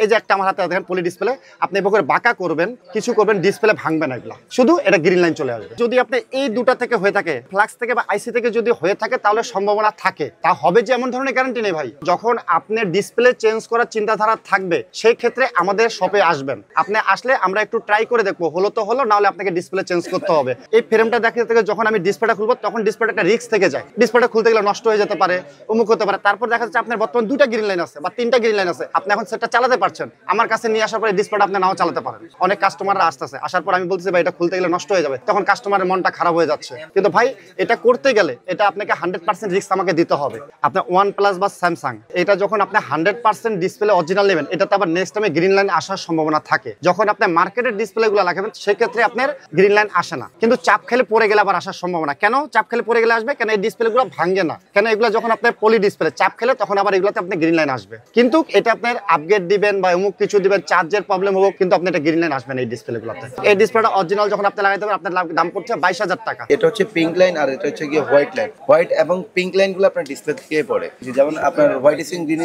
এই যে একটা আমার হাতে দেখেন পলি ডিসপ্লে, আপনি এবার করে বাঁকা করবেন, কিছু করবেন, ডিসপ্লে ভাঙবে না, এগুলো শুধু এটা গ্রিন লাইন চলে আসবে। যদি আপনি এই দুটা থেকে হয়ে থাকে, ফ্লাক্স থেকে বা আইসি থেকে যদি হয়ে থাকে, তাহলে সম্ভাবনা থাকে। তা হবে যে এমন ধরনের গ্যারান্টি নেই ভাই। যখন আপনি ডিসপ্লে চেঞ্জ করার চিন্তাধারা থাকবে, সেই ক্ষেত্রে আমাদের শপে আসবেন। আপনি আসলে আমরা একটু ট্রাই করে দেখবো, হলো তো হলো, নাহলে আপনাকে ডিসপ্লে চেঞ্জ করতে হবে। এই ফ্রেমটা দেখে থেকে যখন আমি ডিসপ্লেটা খুলবো, তখন ডিসপ্লেটা একটা রিস্ক থেকে যায়, ডিসপ্লেটা খুলতে গেলে নষ্ট হয়ে যেতে পারে, অমুক হতে পারে। তারপর দেখা যাচ্ছে আপনার বর্তমান 2টা গ্রিন লাইন আছে বা 3টা গ্রিন লাইন আছে, আপনি এখন সেটা চালাতে পারছেন। আমার কাছে নিয়ে আসার পরে ডিসপ্লেটা আপনি নাও চালাতে পারেন। অনেক কাস্টমাররা আসতেছে, আসার পর আমি বলতেছি ভাই এটা খুলতে গেলে নষ্ট হয়ে যাবে, তখন কাস্টমারের মনটা খারাপ হয়ে যাচ্ছে। কিন্তু ভাই এটা করতে গেলে এটা আপনাকে 100% রিস্ক আমাকে দিতে হবে। আপনার OnePlus বা স্যামসাং, এটা যখন আপনি 100% ডিসপ্লে অরিজিনাল নেবেন, এটাতে আবার নেক্সট টাইমে গ্রিন লাইন আসার সম্ভাবনা থাকে। যখন আপনি মার্কেটের ডিসপ্লেগুলো লাগাবেন, সেক্ষেত্রে আপনার গ্রিন লাইন আসে না, কিন্তু চাপ খেলে পড়ে গেলে আবার আসার সম্ভাবনা। কেন চাপ খেলে পড়ে গেলে আসবে? কেন এই ডিসপ্লেগুলো ভাঙে না, কেন এগুলো যখন আপনার পলি ডিসপ্লে চাপ খেলে তখন আবার এগুলোতে আপনি গ্রিন লাইন আসবে। কিন্তু এটা আপনার আপগ্রেড দিবেন বা অমুক কিছু দিবেন, চার্জের প্রবলেম হবে, কিন্তু আপনি এটা গ্রিন লাইন আসবেন এই ডিসপ্লেগুলোতে। এই ডিসপ্লেটা অরিজিনাল যখন আপনি লাগাইতে হবে, আপনার দাম পড়ছে 22,000 টাকা। এটা হচ্ছে পিঙ্ক লাইন আর এটা হচ্ছে গিয়ে হোয়াইট লাইন। হোয়াইট এবং পিঙ্ক লাইনগুলো আপনার ডিসপ্লে থেকে পড়ে। যেমন আপনার হোয়াইট স্ক্রিন গ্রিন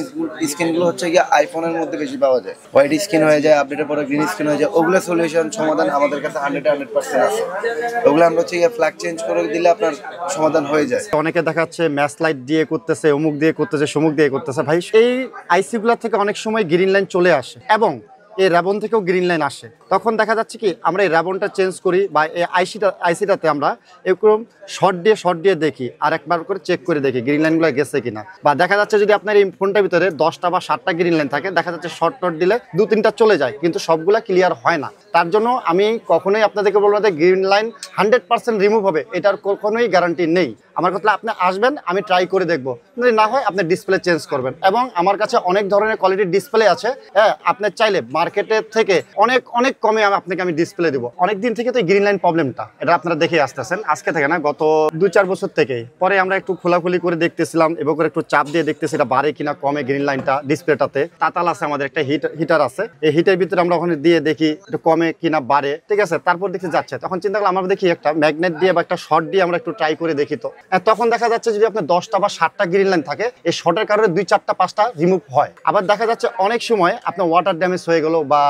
স্ক্রিনগুলো হচ্ছে গিয়ে আইফোনের মধ্যে বেশি পাওয়া যায়। হোয়াইট স্ক্রিন হয়ে যায়, আপডেটের পরে গ্রিন স্ক্রিন হয়ে যায়। ওগুলো সলিউশন সমাধান আমাদের কাছে 100% আছে। ওগুলো আমরা হচ্ছে গিয়ে ফ্ল্যাগ চেঞ্জ করে দিলে আপনার সমাধান হয়ে যায়। অনেকে দেখাচ্ছে ম্যাচ লাইট দিয়ে করতেছে, অমুক দিয়ে করতেছে, সমুক দিয়ে করতেছে। ভাই এই আইসিগুলো থেকে অনেক সময় গ্রিন লাইন চলে আসে এবং এই র্যাবন থেকেও গ্রিন লাইন আসে। তখন দেখা যাচ্ছে কি আমরা এই র্যাবনটা চেঞ্জ করি বা এই আইসিটাতে আমরা এরকম শর্ট দিয়ে দেখি, আর একবার করে চেক করে দেখি গ্রিন লাইনগুলো গেছে কিনা। বা দেখা যাচ্ছে যদি আপনার এই ফোনটার ভিতরে 10টা বা 7টা গ্রিন লাইন থাকে, দেখা যাচ্ছে শর্ট দিলে 2-3টা চলে যায়, কিন্তু সবগুলা ক্লিয়ার হয় না। তার জন্য আমি কখনোই আপনাদেরকে বলবো যে গ্রিন লাইন 100% রিমুভ হবে, এটার কখনোই গ্যারান্টি নেই। আমার কথা আপনি আসবেন, আমি ট্রাই করে দেখবো, যদি না হয় আপনি ডিসপ্লে চেঞ্জ করবেন। এবং আমার কাছে অনেক ধরনের কোয়ালিটির ডিসপ্লে আছে। হ্যাঁ, আপনি চাইলে মার্কেটের থেকে অনেক অনেক কমে আপনাকে আমি ডিসপ্লে দেবো। অনেকদিন থেকে তো গ্রিন লাইন প্রবলেমটা এটা আপনারা দেখে আসতেছেন, আজকে থেকে না, গত 2-4 বছর থেকেই। পরে আমরা একটু খোলাখুলি করে দেখতেছিলাম, এবং একটু চাপ দিয়ে দেখতেছি এটা বাড়ে কিনা কমে গ্রিন লাইনটা ডিসপ্লেটাতে। তাতাল আছে আমাদের একটা হিটার আছে, এই হিটার ভিতরে আমরা ওখানে দিয়ে দেখি একটু কমে কিনা বাড়ে, ঠিক আছে। তারপর দেখি যাচ্ছে, তখন চিন্তা করলাম আমরা দেখি একটা ম্যাগনেট দিয়ে বা একটা শর্ট দিয়ে আমরা একটু ট্রাই করে দেখি। তো তখন দেখা যাচ্ছে যদি আপনার 10টা বা 7টা গ্রিন লাইন থাকে, এই শর্টের কারণে 2-4টা-5টা রিমুভ হয়। আবার দেখা যাচ্ছে অনেক সময় আপনার ওয়াটার ড্যামেজ হয়ে গেল বা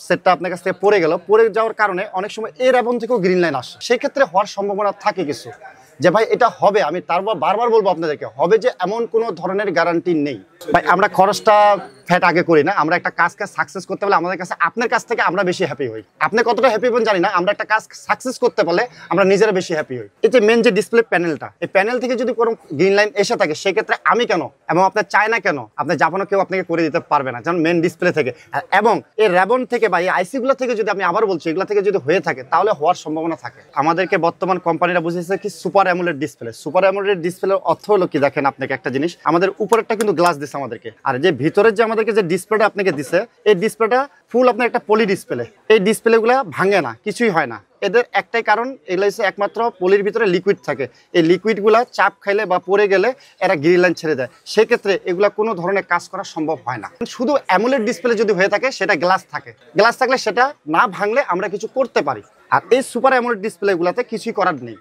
সেটটা আপনার কাছ থেকে পড়ে গেল, পড়ে যাওয়ার কারণে অনেক সময় এর এবং থেকেও গ্রিন লাইন আসে। সেক্ষেত্রে হওয়ার সম্ভাবনা থাকে কিছু, যে ভাই এটা হবে। আমি তারপর বারবার বলবো আপনাদেরকে, হবে যে এমন কোনো ধরনের গ্যারান্টি নেই ভাই। আমরা খরচটা ফ্যাট আগে করি না, আমরা একটা কাজকে সাকসেস করতে পারলে আমাদের কাছে আপনার কাছ থেকে আমরা বেশি হ্যাপি হই। আপনি কতটা হ্যাপি হবেন জানি না, আমরা একটা কাজ সাকসেস করতে পারলে আমরা নিজেরা বেশি হ্যাপি হই। এই যে মেন যে ডিসপ্লে প্যানেলটা, এই প্যানেল থেকে যদি কোনো গ্রিন লাইন এসে থাকে, সেক্ষেত্রে আমি কেন এবং আপনার চায় না কেন, আপনার জাপানও কেউ আপনাকে করে দিতে পারবে না, যেমন মেন ডিসপ্লে থেকে। এবং এই র্যাবন থেকে বা এই আইসিগুলো থেকে যদি আমি আবার বলছি, এগুলো থেকে যদি হয়ে থাকে, তাহলে হওয়ার সম্ভাবনা থাকে। আমাদেরকে বর্তমান কোম্পানিরা বুঝিয়েছে কি super AMOLED display. Super AMOLED ডিসপ্লের অর্থ হলো কি, দেখেন আপনাকে একটা জিনিস, আমাদের উপরেরটা কিন্তু গ্লাস দিচ্ছে আমাদেরকে, আর যে ভিতরের যে আমাদেরকে যে ডিসপ্লেটা আপনাকে দিছে, এই ডিসপ্লেটা ফুল আপনার একটা পলি ডিসপ্লে। এই ডিসপ্লেগুলো ভাঙে না, কিছুই হয় না। এদের একটাই কারণ, এগুলো হচ্ছে একমাত্র পলির ভিতরে লিকুইড থাকে। এই লিকুইডগুলা চাপ খাইলে বা পড়ে গেলে এরা গ্রিন লাইন ছেড়ে দেয়। সেক্ষেত্রে এগুলা কোনো ধরনের কাজ করা সম্ভব হয় না। শুধু অ্যামোলেড ডিসপ্লে যদি হয়ে থাকে, সেটা গ্লাস থাকে, গ্লাস থাকলে সেটা না ভাঙলে আমরা কিছু করতে পারি। আর এই সুপার অ্যামোলেড ডিসপ্লেগুলোতে কিছুই করার নেই।